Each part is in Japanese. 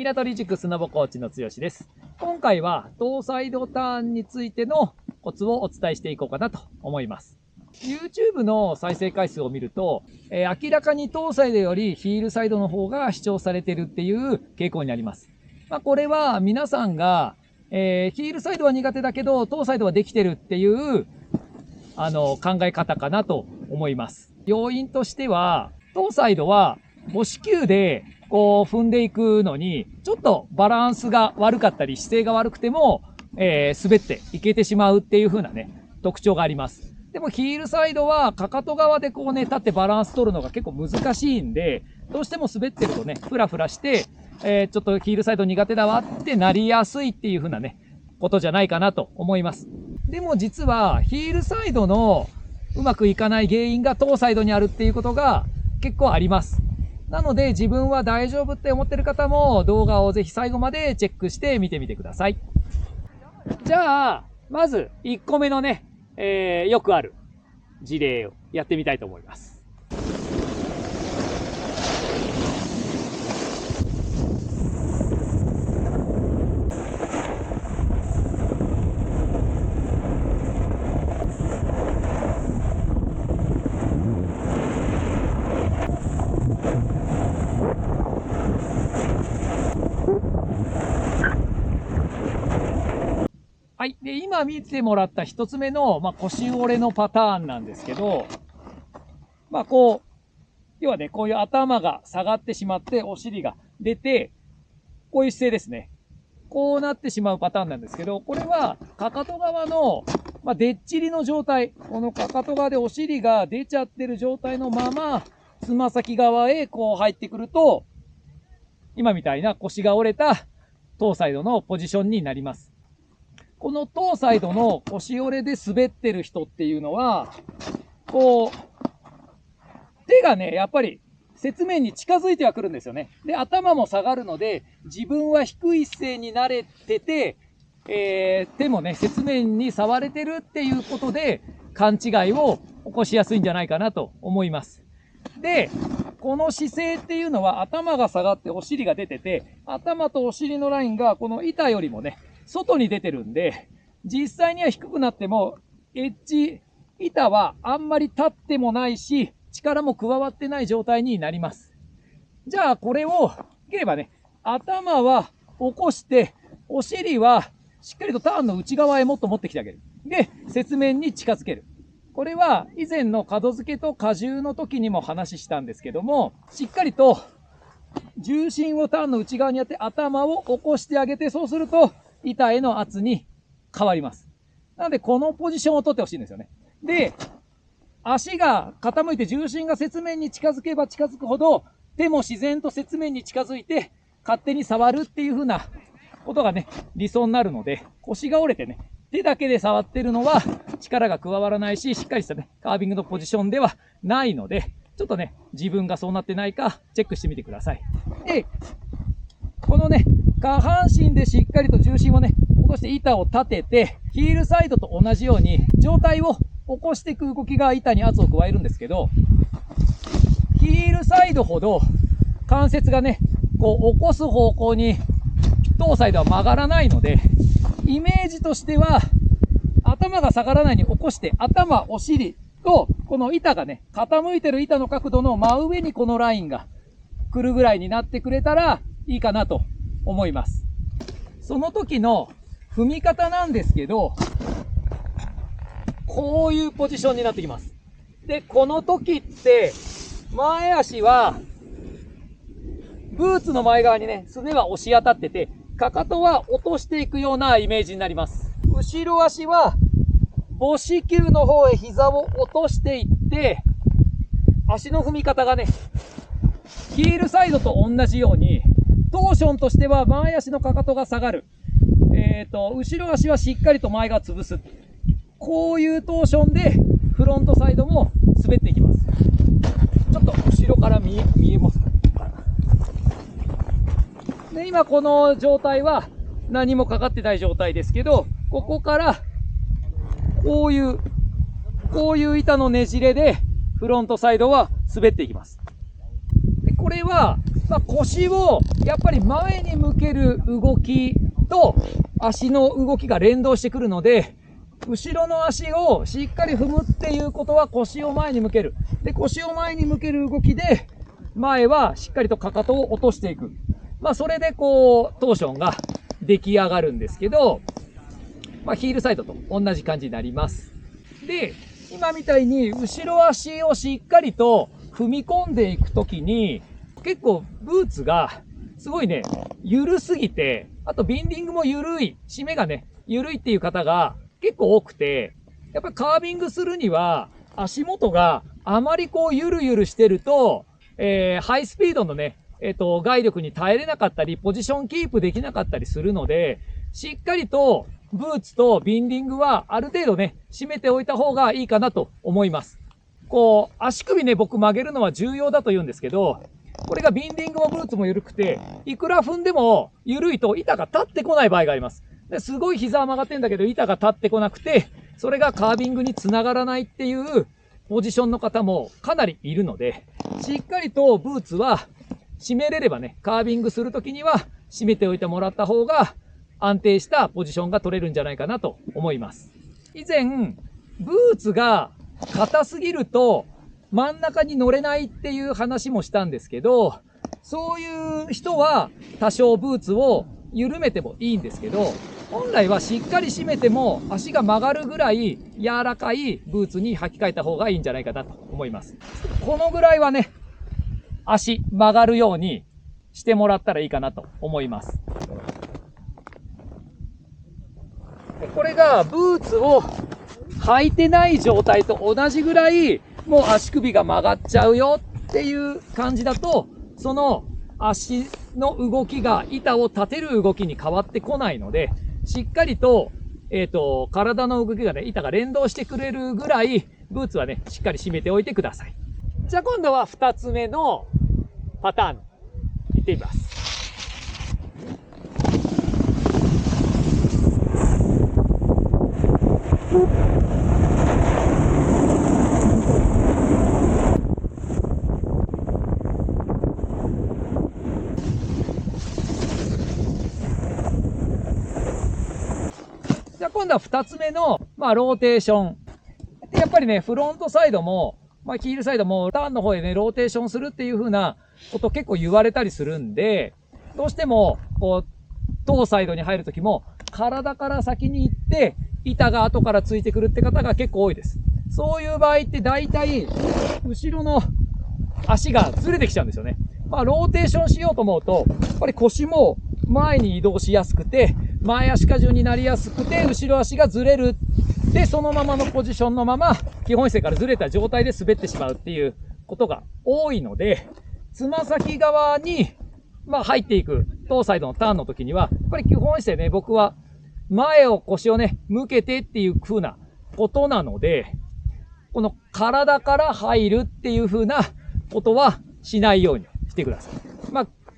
港里塾スノボコーチの剛です。今回はトーサイドターンについてのコツをお伝えしていこうかなと思います。YouTube の再生回数を見ると、明らかにトーサイドよりヒールサイドの方が視聴されているっていう傾向になります。これは皆さんが、ヒールサイドは苦手だけどトーサイドはできてるっていう考え方かなと思います。要因としては、トーサイドは母子球でこう踏んでいくのにちょっとバランスが悪かったり姿勢が悪くても、滑っていけてしまうっていう風なね特徴があります。でもヒールサイドはかかと側でこうね立ってバランス取るのが結構難しいんで、どうしても滑ってるとねフラフラして、ちょっとヒールサイド苦手だわってなりやすいっていう風なねことじゃないかなと思います。でも実はヒールサイドのうまくいかない原因がトーサイドにあるっていうことが結構あります。なので自分は大丈夫って思ってる方も動画をぜひ最後までチェックして見てみてください。じゃあまず1個目のね、よくある事例をやってみたいと思います。はい。で、今見てもらった一つ目の、腰折れのパターンなんですけど、こう、要はね、こういう頭が下がってしまってお尻が出て、こういう姿勢ですね。こうなってしまうパターンなんですけど、これはかかと側の、でっちりの状態、このかかと側でお尻が出ちゃってる状態のまま、つま先側へこう入ってくると、今みたいな腰が折れたトーサイドのポジションになります。このトーサイドの腰折れで滑ってる人っていうのは、こう、手がね、やっぱり雪面に近づいてはくるんですよね。で、頭も下がるので、自分は低い姿勢に慣れてて、手もね、雪面に触れてるっていうことで、勘違いを起こしやすいんじゃないかなと思います。で、この姿勢っていうのは頭が下がってお尻が出てて、頭とお尻のラインがこの板よりもね、外に出てるんで、実際には低くなっても、板はあんまり立ってもないし、力も加わってない状態になります。じゃあこれを、できればね、頭は起こして、お尻はしっかりとターンの内側へもっと持ってきてあげる。で、雪面に近づける。これは以前の角付けと荷重の時にも話したんですけども、しっかりと重心をターンの内側にやって頭を起こしてあげて、そうすると板への圧に変わります。なのでこのポジションを取ってほしいんですよね。で、足が傾いて重心が雪面に近づけば近づくほど、手も自然と雪面に近づいて勝手に触るっていう風なことがね、理想になるので、腰が折れてね、手だけで触ってるのは力が加わらないし、しっかりしたね、カービングのポジションではないので、ちょっとね、自分がそうなってないかチェックしてみてください。で、このね、下半身でしっかりと重心をね、起こして板を立てて、ヒールサイドと同じように状態を起こしていく動きが板に圧を加えるんですけど、ヒールサイドほど関節がね、こう起こす方向にトーサイドは曲がらないので、イメージとしては頭が下がらないように起こして、頭、お尻とこの板がね、傾いてる板の角度の真上にこのラインが来るぐらいになってくれたらいいかなと思います。その時の踏み方なんですけど、こういうポジションになってきます。で、この時って前足はブーツの前側にね、すねは押し当たってて、かかとは落としていくようなイメージになります。後ろ足は母子球の方へ膝を落としていって、足の踏み方がね、ヒールサイドと同じように、トーションとしては前足のかかとが下がる。後ろ足はしっかりと前側潰す。こういうトーションでフロントサイドも滑っていきます。ちょっと後ろから見えますか？で、今この状態は何もかかってない状態ですけど、ここからこういう板のねじれでフロントサイドは滑っていきます。でこれは腰をやっぱり前に向ける動きと足の動きが連動してくるので、後ろの足をしっかり踏むっていうことは腰を前に向ける。で、腰を前に向ける動きで、前はしっかりとかかとを落としていく。それでこう、トーションが出来上がるんですけど、ヒールサイドと同じ感じになります。で、今みたいに後ろ足をしっかりと踏み込んでいくときに、結構ブーツがすごいね、緩すぎて、あとビンディングも緩い、締めがね、緩いっていう方が結構多くて、やっぱりカービングするには足元があまりこうゆるゆるしてると、ハイスピードのね、外力に耐えれなかったり、ポジションキープできなかったりするので、しっかりとブーツとビンディングはある程度ね、締めておいた方がいいかなと思います。こう、足首ね、僕曲げるのは重要だと言うんですけど、これがビンディングもブーツも緩くて、いくら踏んでも緩いと板が立ってこない場合があります。ですごい膝は曲がってんだけど、板が立ってこなくて、それがカービングにつながらないっていうポジションの方もかなりいるので、しっかりとブーツは締めれればね、カービングするときには締めておいてもらった方が安定したポジションが取れるんじゃないかなと思います。以前、ブーツが硬すぎると真ん中に乗れないっていう話もしたんですけど、そういう人は多少ブーツを緩めてもいいんですけど、本来はしっかり締めても足が曲がるぐらい柔らかいブーツに履き替えた方がいいんじゃないかなと思います。このぐらいはね、足曲がるようにしてもらったらいいかなと思います。これがブーツを履いてない状態と同じぐらいもう足首が曲がっちゃうよっていう感じだと、その足の動きが板を立てる動きに変わってこないので、しっかりと、体の動きがね、板が連動してくれるぐらい、ブーツはね、しっかり締めておいてください。じゃあ今度は2つ目のパターン、いってみます。じゃあ今度は2つ目の、ローテーション。やっぱりね、フロントサイドも、ヒールサイドもターンの方でね、ローテーションするっていう風なこと結構言われたりするんで、どうしても、こう、トーサイドに入るときも、体から先に行って、板が後からついてくるって方が結構多いです。そういう場合って大体、後ろの足がずれてきちゃうんですよね。ローテーションしようと思うと、やっぱり腰も前に移動しやすくて、前足荷重になりやすくて、後ろ足がずれる。で、そのままのポジションのまま、基本姿勢からずれた状態で滑ってしまうっていうことが多いので、つま先側に、入っていく、トーサイドのターンの時には、やっぱり基本姿勢ね、僕は、前を腰をね、向けてっていう風なことなので、この体から入るっていう風なことはしないようにしてください。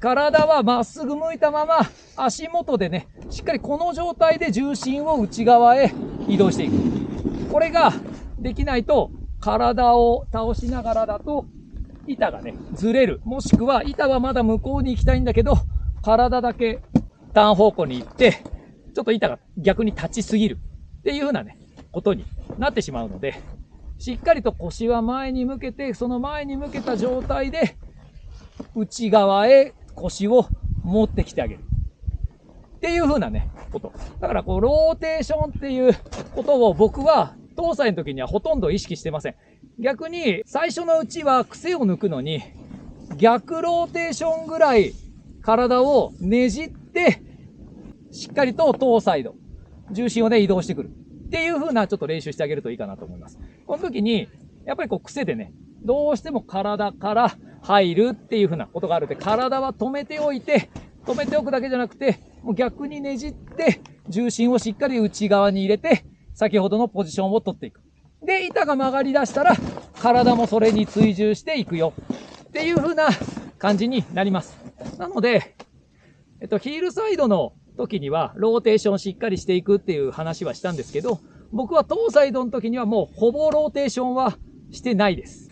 体はまっすぐ向いたまま、足元でね、しっかりこの状態で重心を内側へ移動していく。これができないと、体を倒しながらだと、板がね、ずれる。もしくは、板はまだ向こうに行きたいんだけど、体だけターン方向に行って、ちょっと板が逆に立ちすぎるっていう風なね、ことになってしまうので、しっかりと腰は前に向けて、その前に向けた状態で、内側へ腰を持ってきてあげる。っていう風なね、こと。だからこう、ローテーションっていうことを僕は、搭載の時にはほとんど意識してません。逆に、最初のうちは癖を抜くのに、逆ローテーションぐらい体をねじって、しっかりとトーサイド、重心をね、移動してくる。っていう風なちょっと練習してあげるといいかなと思います。この時に、やっぱりこう癖でね、どうしても体から入るっていう風なことがあるので、体は止めておいて、止めておくだけじゃなくて、もう逆にねじって、重心をしっかり内側に入れて、先ほどのポジションを取っていく。で、板が曲がり出したら、体もそれに追従していくよ。っていう風な感じになります。なので、ヒールサイドの時には、ローテーションしっかりしていくっていう話はしたんですけど、僕はトーサイドの時にはもうほぼローテーションはしてないです。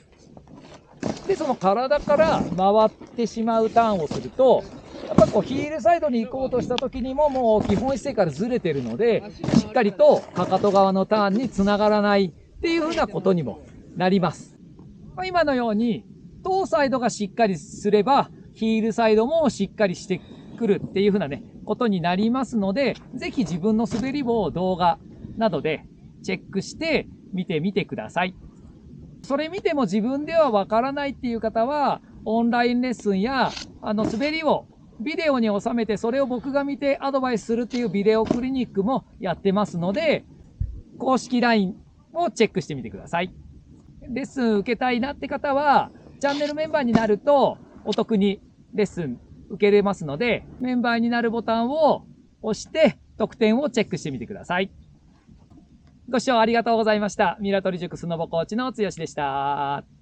で、その体から回ってしまうターンをすると、やっぱこうヒールサイドに行こうとした時にももう基本姿勢からずれてるので、しっかりとかかと側のターンにつながらないっていう風なことにもなります。今のように、トーサイドがしっかりすれば、ヒールサイドもしっかりしてくるっていう風なね、ことになりますので、ぜひ自分の滑りを動画などでチェックして見てみてください。それ見ても自分ではわからないっていう方は、オンラインレッスンや、滑りをビデオに収めて、それを僕が見てアドバイスするっていうビデオクリニックもやってますので、公式 LINE をチェックしてみてください。レッスン受けたいなって方は、チャンネルメンバーになるとお得にレッスン受けれますので、メンバーになるボタンを押して特典をチェックしてみてください。ご視聴ありがとうございました。ミラトリ塾スノボコーチの剛でした。